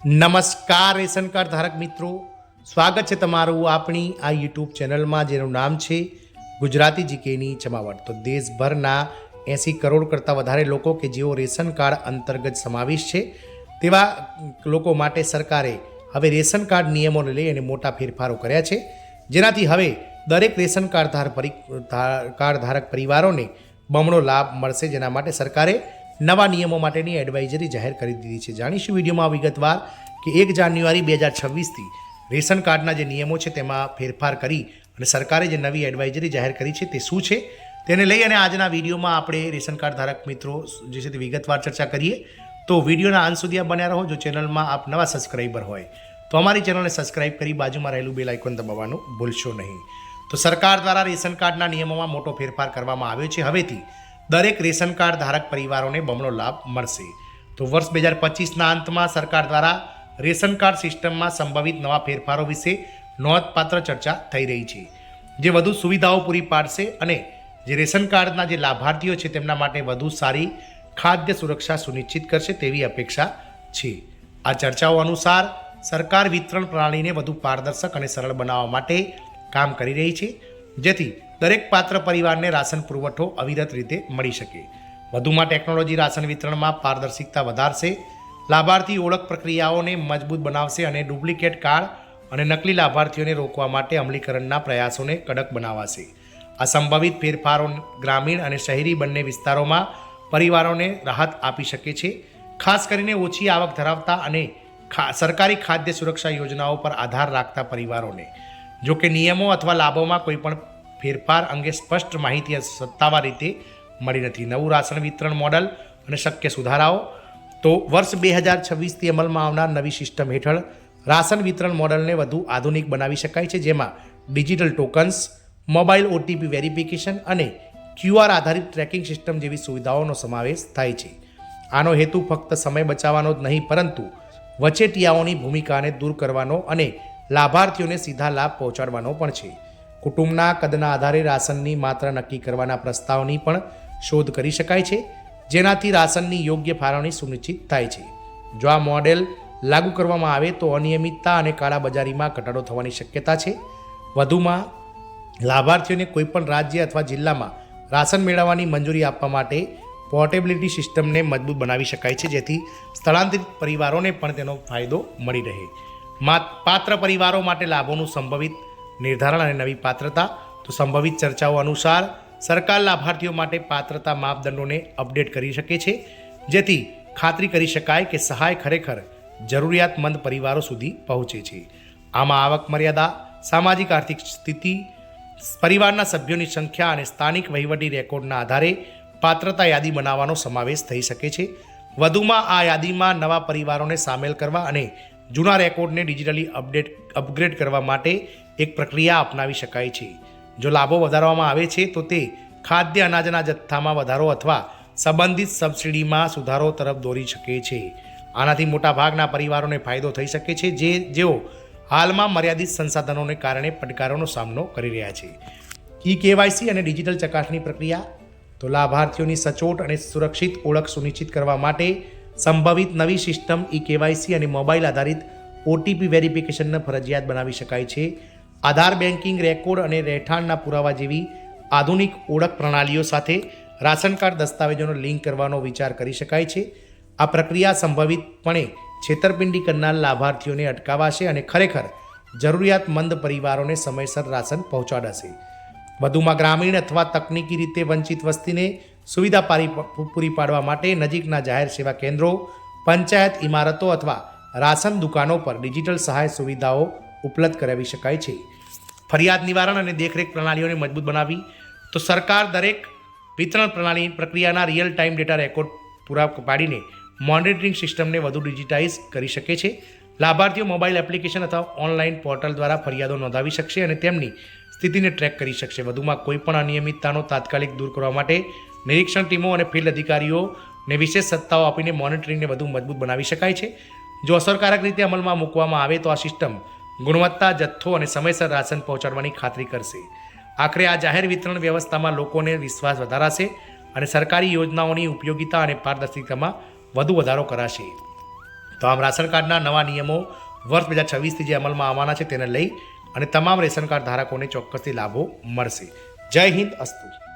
નમસ્કાર ration card ધારક મિત્રો, સ્વાગત છે તમારું આપણી આ યુટ્યુબ ચેનલમાં જેનું નામ છે ગુજરાતી જીકેની જમાવટ। તો દેશભરના 80 કરોડ કરતાં વધારે લોકો કે જેઓ રેશન કાર્ડ અંતર્ગત સમાવેશ છે તેવા લોકો માટે સરકારે હવે રેશન કાર્ડ નિયમોને લઈ અને મોટા ફેરફારો કર્યા છે, જેનાથી હવે દરેક રેશન કાર્ડ ધારક પરિવારોને બમણો લાભ મળશે। જેના માટે સરકારે નવા નિયમો માટેની એડવાઇઝરી જાહેર કરી દીધી છે। જાણીશું વિડીયોમાં વિગતવાર કે 1 જાન્યુઆરી 2026થી રેશન કાર્ડના જે નિયમો છે તેમાં ફેરફાર કરી અને સરકારે જે નવી એડવાઇઝરી જાહેર કરી છે તે શું છે તેને લઈ અને આજના વિડીયોમાં આપણે રેશન કાર્ડ ધારક મિત્રો જે છે તે વિગતવાર ચર્ચા કરીએ। તો વિડીયોના અંત સુધી બન્યા રહો। જો ચેનલમાં આપ નવા સબસ્ક્રાઈબર હોય તો અમારી ચેનલને સબસ્ક્રાઈબ કરી બાજુમાં રહેલું બેલ આઇકોન દબાવવાનું ભૂલશો નહીં। તો સરકાર દ્વારા રેશન કાર્ડના નિયમોમાં મોટો ફેરફાર કરવામાં આવ્યો છે। હવેથી દરેક રેશન કાર્ડ ધારક પરિવારોને બમણો લાભ મળશે। તો વર્ષ 2025ના અંતમાં સરકાર દ્વારા રેશન કાર્ડ સિસ્ટમમાં સંભવિત નવા ફેરફારો વિશે નોંધપાત્ર ચર્ચા થઈ રહી છે, જે વધુ સુવિધાઓ પૂરી પાડશે અને જે રેશન કાર્ડના જે લાભાર્થીઓ છે તેમના માટે વધુ સારી ખાદ્ય સુરક્ષા સુનિશ્ચિત કરશે તેવી અપેક્ષા છે। આ ચર્ચાઓ અનુસાર સરકાર વિતરણ પ્રણાલીને વધુ પારદર્શક અને સરળ બનાવવા માટે કામ કરી રહી છે, જેથી દરેક પાત્ર પરિવારને રાશન પુરવઠો અવિરત રીતે મળી શકે। વધુમાં ટેકનોલોજી રાશન વિતરણમાં પારદર્શિકતા વધારશે, લાભાર્થી ઓળખ પ્રક્રિયાઓને મજબૂત બનાવશે અને ડુપ્લિકેટ કાર્ડ અને નકલી લાભાર્થીઓને રોકવા માટે અમલીકરણના પ્રયાસોને કડક બનાવાશે। આ સંભવિત ફેરફારો ગ્રામીણ અને શહેરી બંને વિસ્તારોમાં પરિવારોને રાહત આપી શકે છે, ખાસ કરીને ઓછી આવક ધરાવતા અને સરકારી ખાદ્ય સુરક્ષા યોજનાઓ પર આધાર રાખતા પરિવારોને। જો કે નિયમો અથવા લાભોમાં કોઈપણ ફેરફાર અંગે સ્પષ્ટ માહિતી સત્તાવાર રીતે મળી નથી। નવું રાશન વિતરણ મોડલ અને શક્ય સુધારાઓ। તો વર્ષ 2026થી અમલમાં આવનાર નવી સિસ્ટમ હેઠળ રાશન વિતરણ મોડલને વધુ આધુનિક બનાવી શકાય છે, જેમાં digital tokens, mobile OTP verification અને QR આધારિત ટ્રેકિંગ સિસ્ટમ જેવી સુવિધાઓનો સમાવેશ થાય છે। આનો હેતુ ફક્ત સમય બચાવવાનો જ નહીં, પરંતુ વચેટિયાઓની ભૂમિકાને દૂર કરવાનો અને લાભાર્થીઓને સીધા લાભ પહોંચાડવાનો પણ છે। કુટુંબના કદના આધારે રાશનની માત્રા નક્કી કરવાના પ્રસ્તાવની પણ શોધ કરી શકાય છે, જેનાથી રાશનની યોગ્ય ફાળવણી સુનિશ્ચિત થાય છે। જો આ મોડેલ લાગુ કરવામાં આવે તો અનિયમિતતા અને કાળાબજારીમાં ઘટાડો થવાની શક્યતા છે। વધુમાં લાભાર્થીઓને કોઈપણ રાજ્ય અથવા જિલ્લામાં રાશન મેળવવાની મંજૂરી આપવા માટે પોર્ટેબિલિટી સિસ્ટમને મજબૂત બનાવી શકાય છે, જેથી સ્થળાંતરિત પરિવારોને પણ તેનો ફાયદો મળી રહે। પાત્ર પરિવારો માટે લાભોનું સંભવિત નિર્ધારણ અને નવી પાત્રતા। તો સંભવિત ચર્ચાઓ અનુસાર સરકાર લાભાર્થીઓ માટે પાત્રતા માપદંડોને અપડેટ કરી શકે છે, જેથી ખાતરી કરી શકાય કે સહાય ખરેખર જરૂરિયાતમંદ પરિવારો સુધી પહોંચે છે। આમાં આવક મર્યાદા, સામાજિક આર્થિક સ્થિતિ, પરિવારના સભ્યોની સંખ્યા અને સ્થાનિક વહીવટી રેકોર્ડના આધારે પાત્રતા યાદી બનાવવાનો સમાવેશ થઈ શકે છે। વધુમાં આ યાદીમાં નવા પરિવારોને સામેલ કરવા અને જૂના રેકોર્ડને ડિજિટલી અપગ્રેડ કરવા માટે એક પ્રક્રિયા અપનાવી શકાય છે। જો લાભો વધારવામાં આવે છે તો તે ખાદ્ય અનાજના જથ્થામાં વધારો અથવા સંબંધિત સબસિડીમાં સુધારો તરફ દોરી શકે છે। આનાથી મોટાભાગના પરિવારોને ફાયદો થઈ શકે છે, જેઓ હાલમાં મર્યાદિત સંસાધનોને કારણે પડકારોનો સામનો કરી રહ્યા છે। KYC અને ડિજિટલ ચકાસણી પ્રક્રિયા। તો લાભાર્થીઓની સચોટ અને સુરક્ષિત ઓળખ સુનિશ્ચિત કરવા માટે સંભવિત નવી સિસ્ટમ KYC અને મોબાઈલ આધારિત ઓટીપી વેરિફિકેશનને ફરજિયાત બનાવી શકાય છે। આધાર બેન્કિંગ રેકોર્ડ અને રહેઠાણના પુરાવા જેવી આધુનિક ઓળખ પ્રણાલીઓ સાથે રાશન કાર્ડ દસ્તાવેજોનો લિંક કરવાનો વિચાર કરી શકાય છે। આ પ્રક્રિયા સંભવિતપણે છેતરપિંડી કરનાર લાભાર્થીઓને અટકાવશે અને ખરેખર જરૂરિયાતમંદ પરિવારોને સમયસર રાશન પહોંચાડશે। વધુમાં ગ્રામીણ અથવા તકનીકી રીતે વંચિત વસ્તીને સુવિધા પૂરી પાડવા માટે નજીકના જાહેર સેવા કેન્દ્રો, પંચાયત ઇમારતો અથવા રાશન દુકાનો પર ડિજિટલ સહાય સુવિધાઓ ઉપલબ્ધ કરાવી શકાય છે। ફરિયાદ નિવારણ અને દેખરેખ પ્રણાલીઓને મજબૂત બનાવી। તો સરકાર દરેક વિતરણ પ્રક્રિયાના રિયલ ટાઈમ ડેટા રેકોર્ડ પૂરા પાડીને મોનિટરિંગ સિસ્ટમને વધુ ડિજિટાઇઝ કરી શકે છે। લાભાર્થીઓ મોબાઈલ એપ્લિકેશન અથવા ઓનલાઈન પોર્ટલ દ્વારા ફરિયાદો નોંધાવી શકશે અને તેમની સ્થિતિને ટ્રેક કરી શકશે। વધુમાં કોઈપણ અનિયમિતતાનો તાત્કાલિક દૂર કરવા માટે નિરીક્ષણ ટીમો અને ફિલ્ડ અધિકારીઓને વિશેષ સત્તાઓ આપીને મોનિટરિંગને વધુ મજબૂત બનાવી શકાય છે। જો અસરકારક રીતે અમલમાં મૂકવામાં આવે તો આ સિસ્ટમ ગુણવત્તા, જથ્થો અને સમયસર રાશન પહોંચાડવાની ખાતરી કરશે। આખરે આ જાહેર વિતરણ વ્યવસ્થામાં લોકોને વિશ્વાસ વધારાશે અને સરકારી યોજનાઓની ઉપયોગિતા અને પારદર્શિતામાં વધુ વધારો કરાશે। તો આમ રાશન કાર્ડના નવા નિયમો વર્ષ 2026થી જે અમલમાં આવવાના છે તેને લઈ અને તમામ રેશન કાર્ડ ધારકોને ચોક્કસથી લાભો મળશે. જય હિન્દ, અસ્તુ.